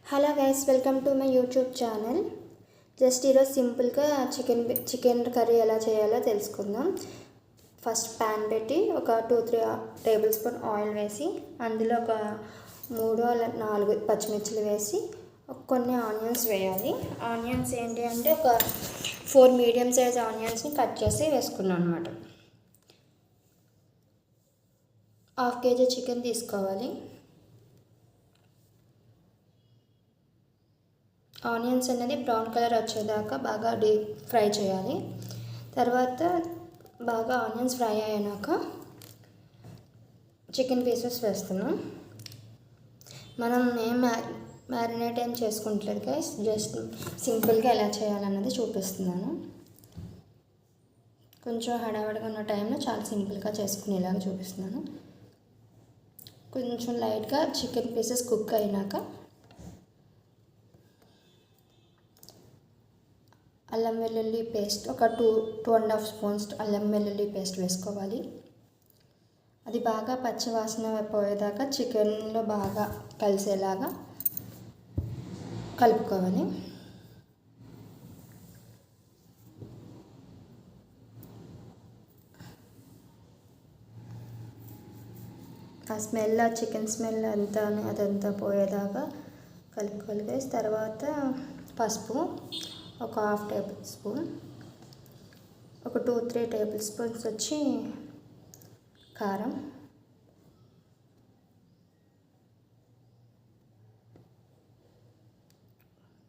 Hello guys, welcome to my YouTube channel. Just ఈరోజు సింపుల్గా chicken curry ఎలా చేయాలో తెలుసుకుందాం. ఫస్ట్ ప్యాన్ పెట్టి ఒక 2-3 టేబుల్ స్పూన్ ఆయిల్ వేసి అందులో ఒక 3-4 పచ్చిమిర్చిలు వేసి కొన్ని ఆనియన్స్ వేయాలి. ఆనియన్స్ ఏంటి అంటే ఒక 4 మీడియం సైజ్ ఆనియన్స్ని కట్ చేసి వేసుకున్నాను అనమాట. 1/2 kg చికెన్ తీసుకోవాలి. ఆనియన్స్ అనేది బ్రౌన్ కలర్ వచ్చేదాకా బాగా డీప్ ఫ్రై చేయాలి. తర్వాత బాగా ఆనియన్స్ ఫ్రై అయ్యాక చికెన్ పీసెస్ వేస్తున్నాం. మనం మ్యారినేట్ ఏం చేసుకుంటలేదు గైస్, జస్ట్ సింపుల్గా ఎలా చేయాలన్నది చూపిస్తున్నాను. కొంచెం హడావిడిగా ఉన్న టైంలో చాలా సింపుల్గా చేసుకునేలాగా చూపిస్తున్నాను. కొంచెం లైట్గా చికెన్ పీసెస్ కుక్ అయినాక అల్లం వెల్లుల్లి పేస్ట్ ఒక 2-2.5 స్పూన్స్ అల్లం వెల్లుల్లి పేస్ట్ వేసుకోవాలి. అది బాగా పచ్చివాసన పోయేదాకా చికెన్లో బాగా కలిసేలాగా కలుపుకోవాలి. ఆ స్మెల్, ఆ చికెన్ స్మెల్ అదంతా పోయేదాకా కలుపుకోవాలి. తర్వాత పసుపు ఒక 1/2 టేబుల్ స్పూన్, ఒక 2-3 టేబుల్ స్పూన్స్ వచ్చి కారం,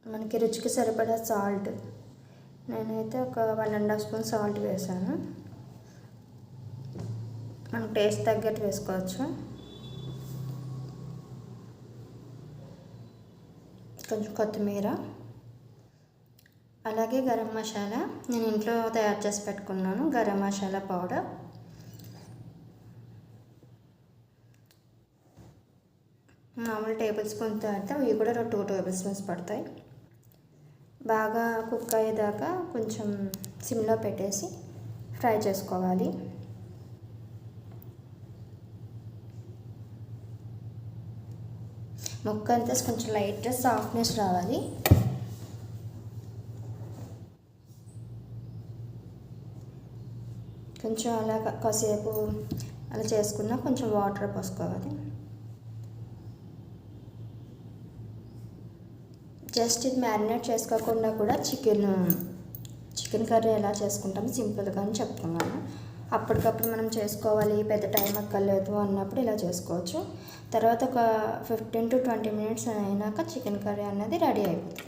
మనకి రుచికి సరిపడా సాల్ట్. నేనైతే ఒక 1.5 స్పూన్ సాల్ట్ వేసాను. మనం టేస్ట్ తగ్గట్టు వేసుకోవచ్చు. కొంచెం కొత్తిమీర, అలాగే గరం మసాలా. నేను ఇంట్లో తయారు చేసి పెట్టుకున్నాను గరం మసాలా పౌడర్. మామూలు టేబుల్ స్పూన్ తర్వాత ఇవి కూడా 2 టేబుల్ స్పూన్స్ పడతాయి. బాగా కుక్ అయ్యేదాకా కొంచెం సిమ్లో పెట్టేసి ఫ్రై చేసుకోవాలి. ముక్క అంతా కొంచెం లైట్గా సాఫ్ట్నెస్ రావాలి. కొంచెం అలా కాసేపు అలా చేసుకున్నా కొంచెం వాటర్ పోసుకోవాలి. జస్ట్ ఇది మ్యారినేట్ చేసుకోకుండా కూడా చికెన్ కర్రీ ఎలా చేసుకుంటామో సింపుల్గా అని చెప్తున్నాను. అప్పటికప్పుడు మనం చేసుకోవాలి, పెద్ద టైం అక్కర్లేదు అన్నప్పుడు ఇలా చేసుకోవచ్చు. తర్వాత ఒక 15-20 మినిట్స్ అయినాక చికెన్ కర్రీ అన్నది రెడీ అయిపోతుంది.